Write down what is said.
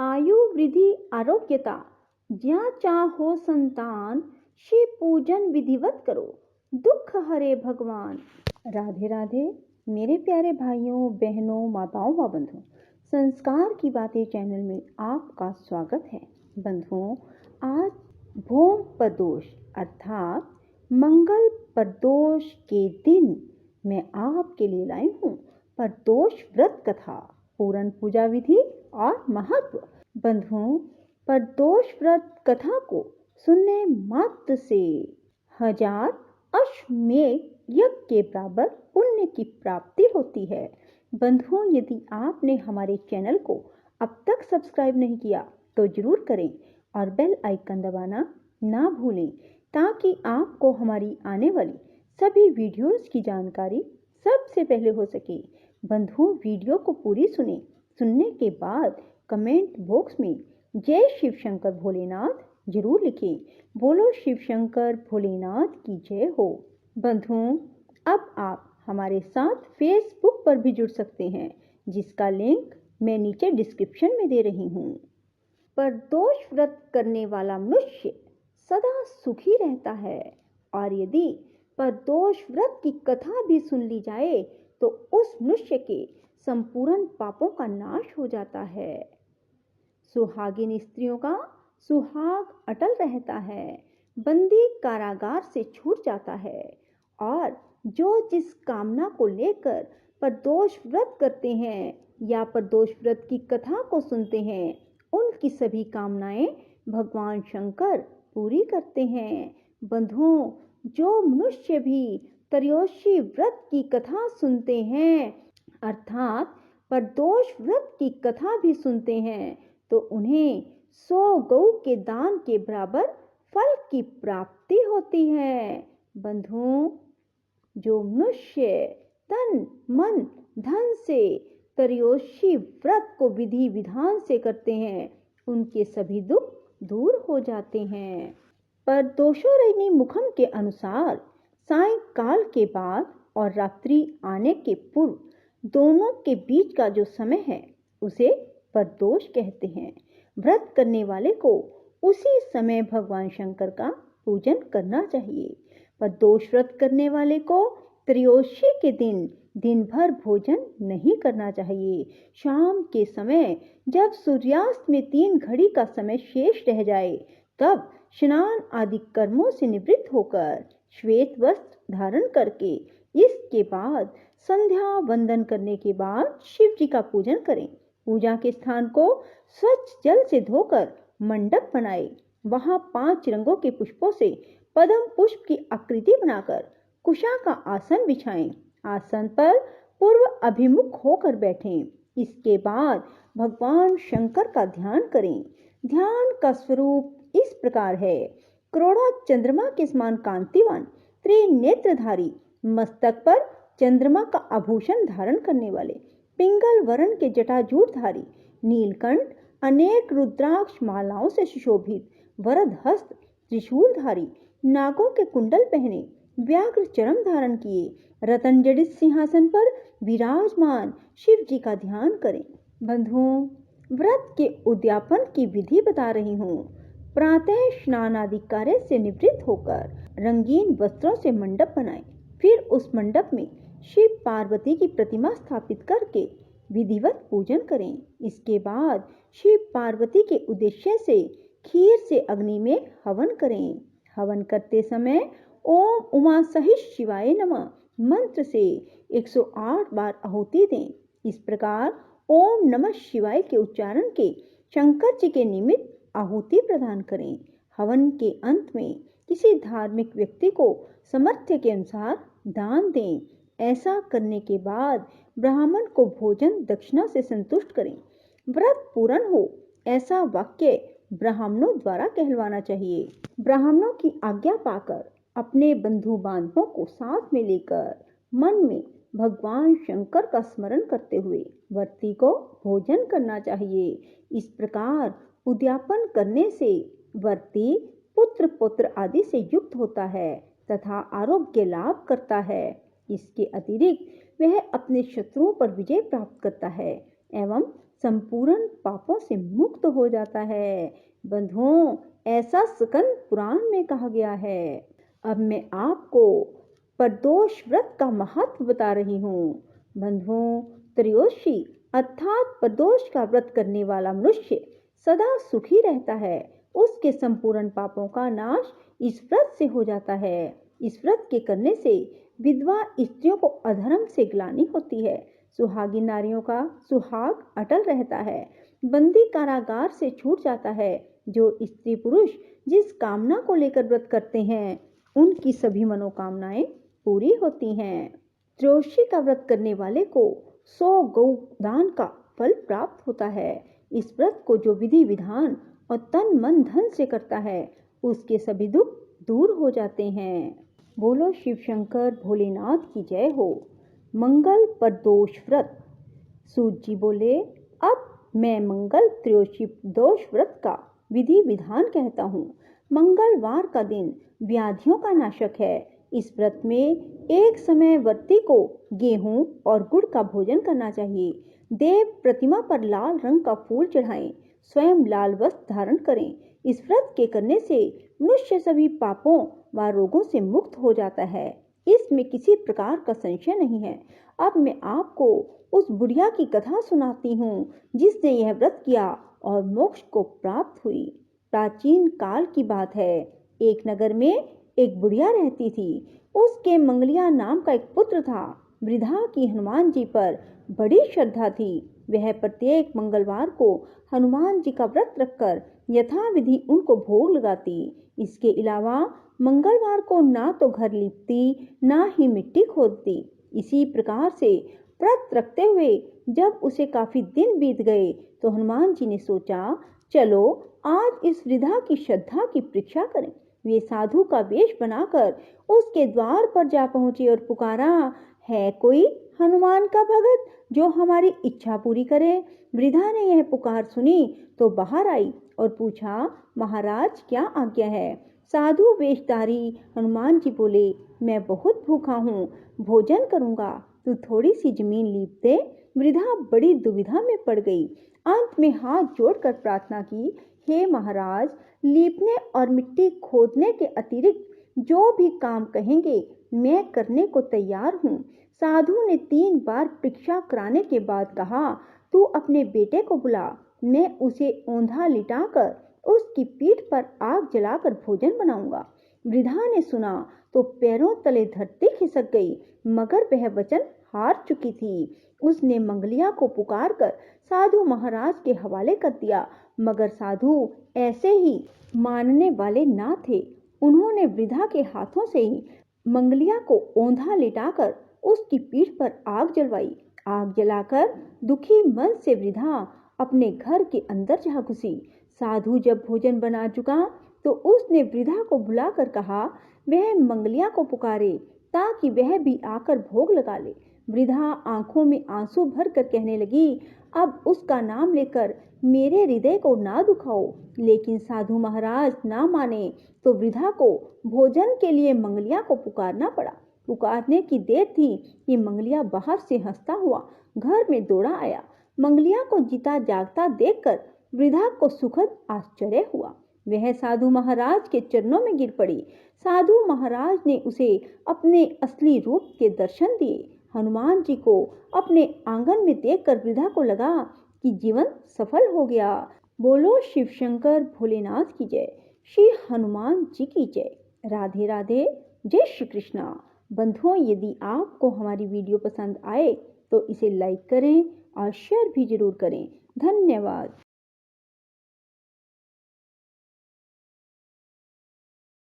आयु वृद्धि आरोग्यता ज्या चाहो संतान, शिव पूजन विधिवत करो, दुख हरे भगवान। राधे राधे मेरे प्यारे भाइयों बहनों माताओं व बंधुओं, संस्कार की बातें चैनल में आपका स्वागत है। बंधुओं, आज भोम प्रदोष अर्थात मंगल प्रदोष के दिन मैं आपके लिए लाई हूँ प्रदोष व्रत कथा, पूर्ण पूजा विधि और महत्व। बंधुओं, प्रदोष व्रत कथा को सुनने मात्र से 1000 अश्वमेध यज्ञ के बराबर पुण्य की प्राप्ति होती है। बंधुओं, यदि आपने हमारे चैनल को अब तक सब्सक्राइब नहीं किया तो जरूर करें और बेल आइकन दबाना ना भूलें, ताकि आपको हमारी आने वाली सभी वीडियोस की जानकारी सबसे पहले हो सके। बंधुओं, वीडियो को पूरी सुनने के बाद कमेंट बॉक्स में जय शिव शंकर भोलेनाथ जरूर लिखें। बोलो शिव शंकर भोलेनाथ की जय हो। बंधुओं, अब आप हमारे साथ फेसबुक पर भी जुड़ सकते हैं, जिसका लिंक मैं नीचे डिस्क्रिप्शन में दे रही हूँ। प्रदोष व्रत करने वाला मनुष्य सदा सुखी रहता है, और यदि प्रदोष व्रत की कथा भी सुन ली जाए तो उस मनुष्य के संपूर्ण पापों का नाश हो जाता है। सुहागिन स्त्रियों का सुहाग अटल रहता है, बंदी कारागार से छूट जाता है, और जो जिस कामना को लेकर प्रदोष व्रत करते हैं या प्रदोष व्रत की कथा को सुनते हैं, उनकी सभी कामनाएं भगवान शंकर पूरी करते हैं। बंधुओं, जो मनुष्य भी त्रयोदशी व्रत की कथा सुनते हैं अर्थात प्रदोष व्रत की कथा भी सुनते हैं, तो उन्हें 100 गौ के दान के बराबर फल की प्राप्ति होती है। बंधुओं, जो मनुष्य तन मन धन से त्रयोदशी व्रत को विधि विधान से करते हैं, उनके सभी दुख दूर हो जाते हैं। प्रदोषारोहिणी मुखम के अनुसार सायंकाल के बाद और रात्रि आने के पूर्व दोनों के बीच का जो समय है उसे प्रदोष कहते हैं। व्रत करने वाले को उसी समय भगवान शंकर का पूजन करना चाहिए। प्रदोष व्रत करने वाले को त्रयोदशी के दिन भर भोजन नहीं करना चाहिए। शाम के समय जब सूर्यास्त में 3 घड़ी का समय शेष रह जाए, तब स्नान आदि कर्मों से निवृत्त होकर श्वेत वस्त्र धारण करके इसके बाद संध्या वंदन करने के बाद शिव जी का पूजन करें। पूजा के स्थान को स्वच्छ जल से धोकर मंडप बनाए। वहां 5 रंगों के पुष्पों से पद्म पुष्प की आकृति बनाकर कुशा का आसन बिछाएं। आसन पर पूर्व अभिमुख होकर बैठें। इसके बाद भगवान शंकर का ध्यान करें। ध्यान का स्वरूप इस प्रकार है: करोड़ा चंद्रमा के समान कांतिवान, त्रिनेत्रधारी, मस्तक पर चंद्रमा का आभूषण धारण करने वाले, पिंगल वर्ण के जटाजूटधारी, नीलकंठ, अनेक रुद्राक्ष मालाओं से सुशोभित, वरद हस्त, त्रिशूलधारी, नागों के कुंडल पहने, व्याघ्र चरम धारण किए, रतन जड़ित सिंहासन पर विराजमान शिव जी का ध्यान करें। बंधुओं, व्रत के उद्यापन की विधि बता रही हूँ। प्रातः स्नान आदि कार्य से निवृत्त होकर रंगीन वस्त्रों से मंडप बनाएं। फिर उस मंडप में शिव पार्वती की प्रतिमा स्थापित करके विधिवत पूजन करें। इसके बाद शिव पार्वती के उद्देश्य से खीर से अग्नि में हवन करें। हवन करते समय ओम उमा सहित शिवाय नमः मंत्र से 108 बार आहुति दें। इस प्रकार ओम नमः शिवाय के उच्चारण के शंकर जी के निमित्त आहुति प्रदान करें। हवन के अंत में किसी धार्मिक व्यक्ति को सामर्थ्य के अनुसार दान दें। ऐसा करने के बाद ब्राह्मण को भोजन दक्षिणा से संतुष्ट करें। व्रत पूर्ण हो ऐसा वाक्य ब्राह्मणों द्वारा कहलवाना चाहिए। ब्राह्मणों की आज्ञा पाकर अपने बंधु बांधवों को साथ में लेकर मन में भगवान शंकर का स्मरण करते हुए व्रती को भोजन करना चाहिए। इस प्रकार उद्यापन करने से व्रती पुत्र पौत्र आदि से युक्त होता है तथा आरोग्य लाभ करता है। इसके अतिरिक्त वह अपने शत्रुओं पर विजय प्राप्त करता है एवं संपूर्ण पापों से मुक्त हो जाता है। बंधुओं, ऐसा स्कंद पुराण में कहा गया है। अब मैं आपको प्रदोष व्रत का महत्व बता रही हूँ। बंधुओं, त्रयोदशी अर्थात प्रदोष का व्रत करने वाला मनुष्य सदा सुखी रहता है। उसके संपूर्ण पापों का नाश इस व्रत से हो जाता है। इस व्रत के करने से विधवा स्त्रियों को अधर्म से ग्लानि होती है। सुहागी नारियों का सुहाग अटल रहता है। बंदी कारागार से छूट जाता है। जो स्त्री पुरुष जिस कामना को लेकर व्रत करते हैं उनकी सभी मनोकामनाएं पूरी होती हैं। त्रयोदशी का व्रत करने वाले को 100 गौदान का फल प्राप्त होता है। इस व्रत को जो विधि विधान और तन मन धन से करता है उसके सभी दुख दूर हो जाते हैं। बोलो शिव शंकर भोलेनाथ की जय हो। मंगल प्रदोष व्रत। सूत जी बोले, अब मैं मंगल त्रयोदशी प्रदोष व्रत का विधि विधान कहता हूँ। मंगलवार का दिन व्याधियों का नाशक है। इस व्रत में एक समय व्रती को गेहूं और गुड़ का भोजन करना चाहिए। देव प्रतिमा पर लाल रंग का फूल चढ़ाएं। स्वयं लाल वस्त्र धारण करें। इस व्रत के करने से मनुष्य सभी पापों व रोगों से मुक्त हो जाता है। इसमें किसी प्रकार का संशय नहीं है। अब मैं आपको उस बुढ़िया की कथा सुनाती हूँ जिसने यह व्रत किया और मोक्ष को प्राप्त हुई। प्राचीन काल की बात है। एक नगर में एक बुढ़िया रहती थी। उसके मंगलिया नाम का एक पुत्र था। वृद्धा की हनुमान जी पर बड़ी श्रद्धा थी। वह प्रत्येक मंगलवार को हनुमान जी का व्रत रखकर यथाविधि उनको भोग लगाती। इसके अलावा मंगलवार को ना तो घर लीपती ना ही मिट्टी खोदती। इसी प्रकार से व्रत रखते हुए जब उसे काफी दिन बीत गए तो हनुमान जी ने सोचा, चलो आज इस वृद्धा की श्रद्धा की परीक्षा करें। वे साधु का वेश बनाकर उसके द्वार पर जा पहुंचे और पुकारा, है कोई हनुमान का भगत जो हमारी इच्छा पूरी करे। वृद्धा ने यह पुकार सुनी तो बाहर आई और पूछा, महाराज क्या आज्ञा है। साधु वेशधारी हनुमान जी बोले, मैं बहुत भूखा हूँ, भोजन करूंगा, तू थोड़ी सी जमीन लीप दे। वृद्धा बड़ी दुविधा में पड़ गई। अंत में हाथ जोड़कर प्रार्थना की, हे महाराज, लीपने और मिट्टी खोदने के अतिरिक्त जो भी काम कहेंगे मैं करने को तैयार हूँ। साधु ने 3 बार परीक्षा कराने के बाद कहा, तू अपने बेटे को बुला, मैं उसे औंधा लिटाकर उसकी पीठ पर आग जलाकर भोजन बनाऊंगा। वृद्धा ने सुना तो पैरों तले धरती खिसक गई, मगर वह वचन हार चुकी थी। उसने मंगलिया को पुकार कर साधु महाराज के हवाले कर दिया, मगर साधु ऐसे ही मानने वाले ना थे। उन्होंने वृद्धा के हाथों से ही मंगलिया को औंधा लिटाकर उसकी पीठ पर आग जलवाई। आग जलाकर दुखी मन से वृद्धा अपने घर के अंदर जा घुसी। साधु जब भोजन बना चुका तो उसने वृद्धा को बुलाकर कहा, वह मंगलिया को पुकारे ताकि वह भी आकर भोग लगा ले। वृद्धा आंखों में आंसू भरकर कहने लगी, अब उसका नाम लेकर मेरे हृदय को ना दुखाओ। लेकिन साधु महाराज ना माने तो वृद्धा को भोजन के लिए मंगलिया को पुकारना पड़ा। पुकारने की देर थी कि मंगलिया बाहर से हंसता हुआ घर में दौड़ा आया। मंगलिया को जीता जागता देखकर वृद्धा को सुखद आश्चर्य हुआ। वह साधु महाराज के चरणों में गिर पड़ी। साधु महाराज ने उसे अपने असली रूप के दर्शन दिए। हनुमान जी को अपने आंगन में देखकर वृद्धा को लगा कि जीवन सफल हो गया। बोलो शिव शंकर भोलेनाथ की जय, श्री हनुमान जी की जय। राधे राधे, जय श्री कृष्णा। बंधुओं, यदि आपको हमारी वीडियो पसंद आए तो इसे लाइक करें और शेयर भी जरूर करें। धन्यवाद।